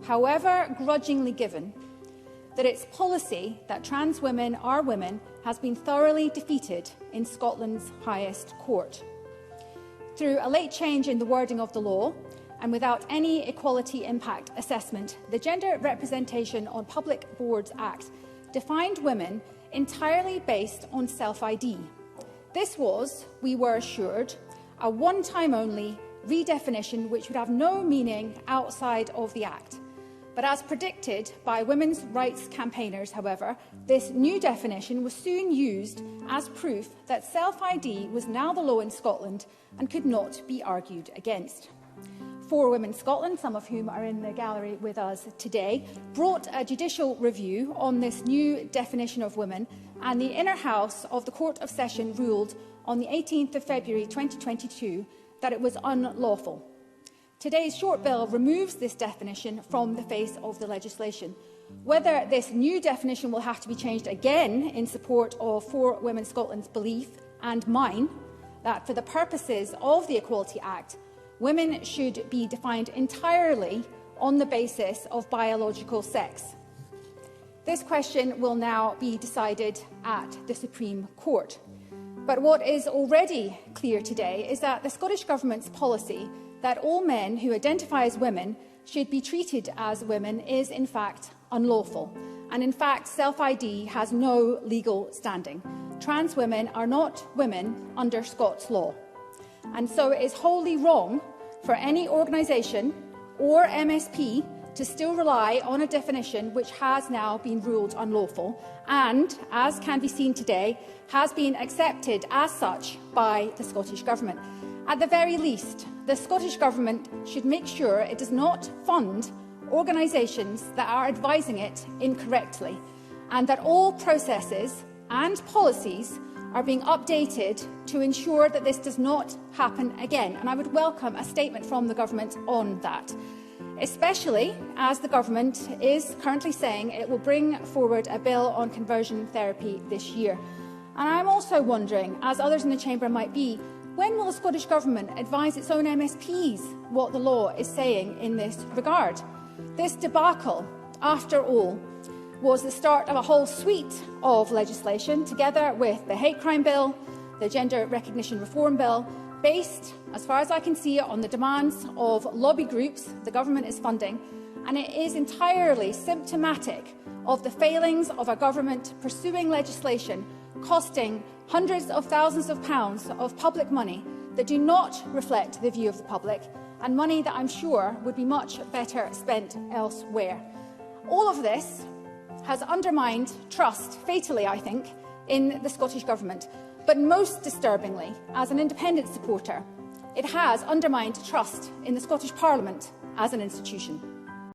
however grudgingly given, that its policy that trans women are women has been thoroughly defeated in Scotland's highest court. Through a late change in the wording of the law, and without any equality impact assessment, the Gender Representation on Public Boards Act defined women entirely based on self-ID. This was, we were assured, a one-time only redefinition which would have no meaning outside of the Act. But as predicted by women's rights campaigners, however, this new definition was soon used as proof that self-ID was now the law in Scotland and could not be argued against. 4 Women Scotland, some of whom are in the gallery with us today, brought a judicial review on this new definition of women, and the Inner House of the Court of Session ruled on the 18th of February 2022 that it was unlawful. Today's short bill removes this definition from the face of the legislation. Whether this new definition will have to be changed again in support of 4 Women Scotland's belief, and mine, that for the purposes of the Equality Act, women should be defined entirely on the basis of biological sex. This question will now be decided at the Supreme Court. But what is already clear today is that the Scottish Government's policy that all men who identify as women should be treated as women is in fact unlawful. And in fact, self-ID has no legal standing. Trans women are not women under Scots law. And so it is wholly wrong for any organisation or MSP to still rely on a definition which has now been ruled unlawful and, as can be seen today, has been accepted as such by the Scottish Government. At the very least, the Scottish Government should make sure it does not fund organisations that are advising it incorrectly, and that all processes and policies are being updated to ensure that this does not happen again. And I would welcome a statement from the Government on that, especially as the Government is currently saying it will bring forward a bill on conversion therapy this year. And I'm also wondering, as others in the Chamber might be, when will the Scottish Government advise its own MSPs what the law is saying in this regard? This debacle, after all, was the start of a whole suite of legislation, together with the Hate Crime Bill, the Gender Recognition Reform Bill, based, as far as I can see, on the demands of lobby groups the Government is funding, and it is entirely symptomatic of the failings of a government pursuing legislation costing hundreds of thousands of pounds of public money that do not reflect the view of the public, and money that I'm sure would be much better spent elsewhere. All of this has undermined trust, fatally I think, in the Scottish Government. But most disturbingly, as an independent supporter, it has undermined trust in the Scottish Parliament as an institution.